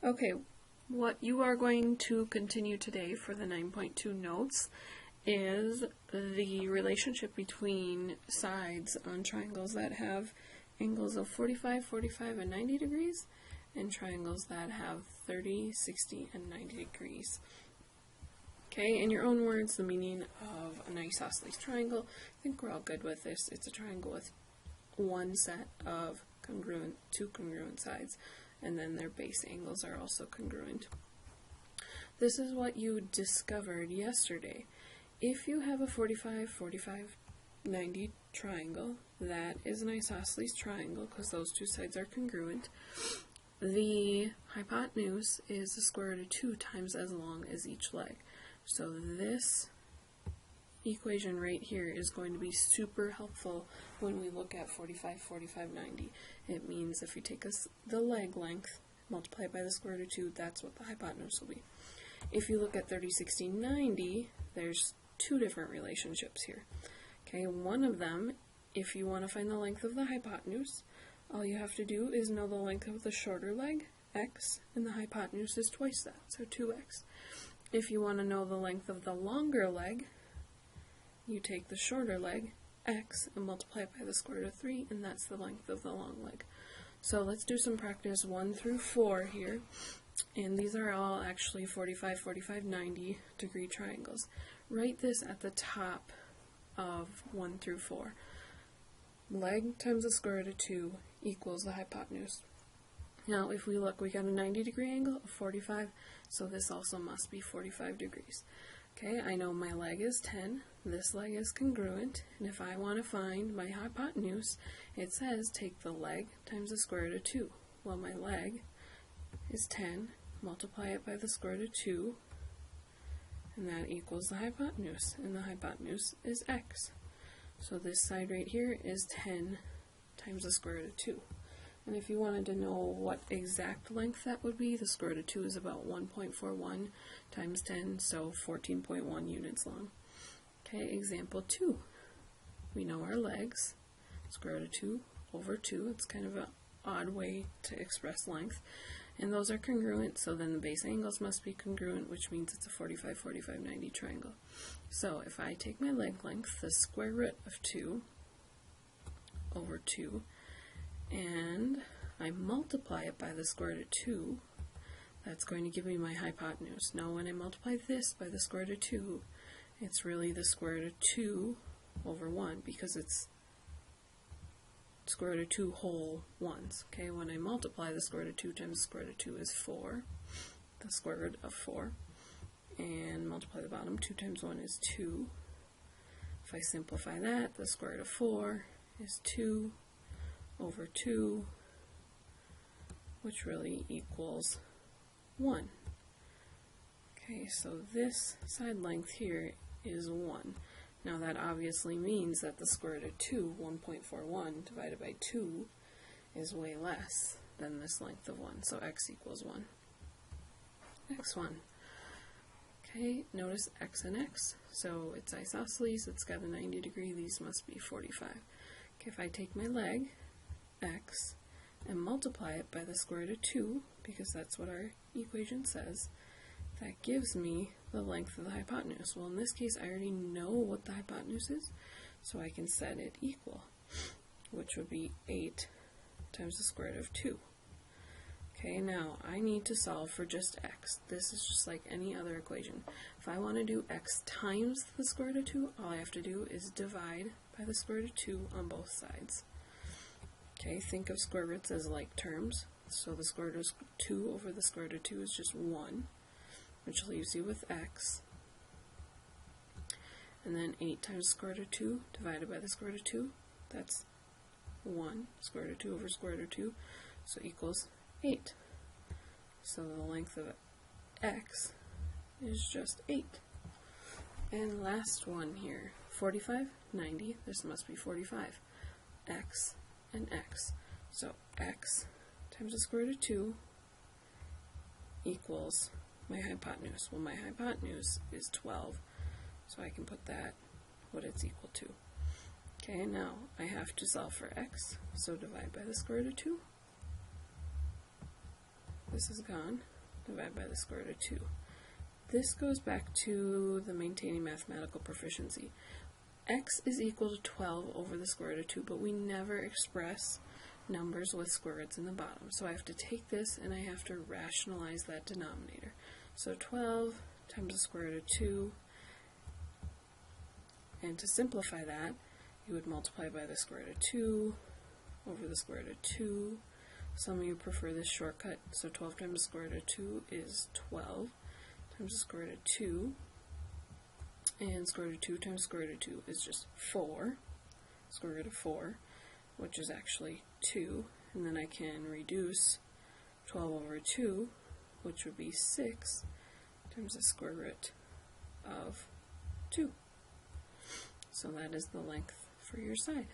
Okay, what you are going to continue today for the 9.2 notes is the relationship between sides on triangles that have angles of 45, 45, and 90 degrees, and triangles that have 30, 60, and 90 degrees. Okay, in your own words, the meaning of an isosceles triangle. I think we're all good with this. It's a triangle with one set of two congruent sides, and then their base angles are also congruent. This is what you discovered yesterday. If you have a 45, 45, 90 triangle, that is an isosceles triangle because those two sides are congruent. The hypotenuse is the square root of 2 times as long as each leg. So this equation right here is going to be super helpful when we look at 45, 45, 90. It means if you take the leg length, multiply it by the square root of 2, that's what the hypotenuse will be. If you look at 30, 60, 90, there's two different relationships here. Okay, one of them, if you want to find the length of the hypotenuse, all you have to do is know the length of the shorter leg, x, and the hypotenuse is twice that, so 2x. If you want to know the length of the longer leg, you take the shorter leg, x, and multiply it by the square root of 3, and that's the length of the long leg. So let's do some practice 1 through 4 here, and these are all actually 45, 45, 90 degree triangles. Write this at the top of 1 through 4. Leg times the square root of 2 equals the hypotenuse. Now if we look, we got a 90 degree angle of 45, so this also must be 45 degrees. Okay, I know my leg is 10, this leg is congruent, and if I want to find my hypotenuse, it says take the leg times the square root of 2. Well, my leg is 10, multiply it by the square root of 2, and that equals the hypotenuse, and the hypotenuse is x. So this side right here is 10 times the square root of 2. And if you wanted to know what exact length that would be, the square root of 2 is about 1.41 times 10, so 14.1 units long. Okay, example 2. We know our legs, square root of 2 over 2. It's kind of an odd way to express length. And those are congruent, so then the base angles must be congruent, which means it's a 45, 45, 90 triangle. So if I take my leg length, the square root of 2 over 2, and I multiply it by the square root of 2, that's going to give me my hypotenuse. Now when I multiply this by the square root of 2, it's really the square root of 2 over 1, because it's square root of 2 whole ones. Okay, when I multiply the square root of 2 times the square root of 2 is 4, the square root of 4, and multiply the bottom, 2 times 1 is 2. If I simplify that, the square root of 4 is 2 over 2, which really equals 1. Okay, so this side length here is 1. Now that obviously means that the square root of 2, 1.41, divided by 2 is way less than this length of 1, so x equals 1. Next one. Okay, notice x and x, so it's isosceles, it's got a 90 degree, these must be 45. Okay, if I take my leg, x, and multiply it by the square root of 2, because that's what our equation says, that gives me the length of the hypotenuse. Well, in this case, I already know what the hypotenuse is, so I can set it equal, which would be 8 times the square root of 2. Okay, now I need to solve for just x. This is just like any other equation. If I want to do x times the square root of 2, all I have to do is divide by the square root of 2 on both sides. Okay, think of square roots as like terms. So the square root of 2 over the square root of 2 is just 1, which leaves you with x. And then 8 times the square root of 2 divided by the square root of 2, that's 1, square root of 2 over square root of 2, so equals 8. So the length of x is just 8. And last one here, 45, 90, this must be 45, x and x. So x times the square root of 2 equals my hypotenuse. Well, my hypotenuse is 12, so I can put that, what it's equal to. Okay, now I have to solve for x, so divide by the square root of 2. This is gone. divided by the square root of 2. This goes back to the maintaining mathematical proficiency. X is equal to 12 over the square root of 2, but we never express numbers with square roots in the bottom. So I have to take this and I have to rationalize that denominator. So 12 times the square root of 2, and to simplify that, you would multiply by the square root of 2 over the square root of 2. Some of you prefer this shortcut, so 12 times the square root of 2 is 12 times the square root of 2, and square root of 2 times square root of 2 is just 4, square root of 4, which is actually 2, and then I can reduce 12 over 2, which would be 6 times the square root of 2. So that is the length for your side.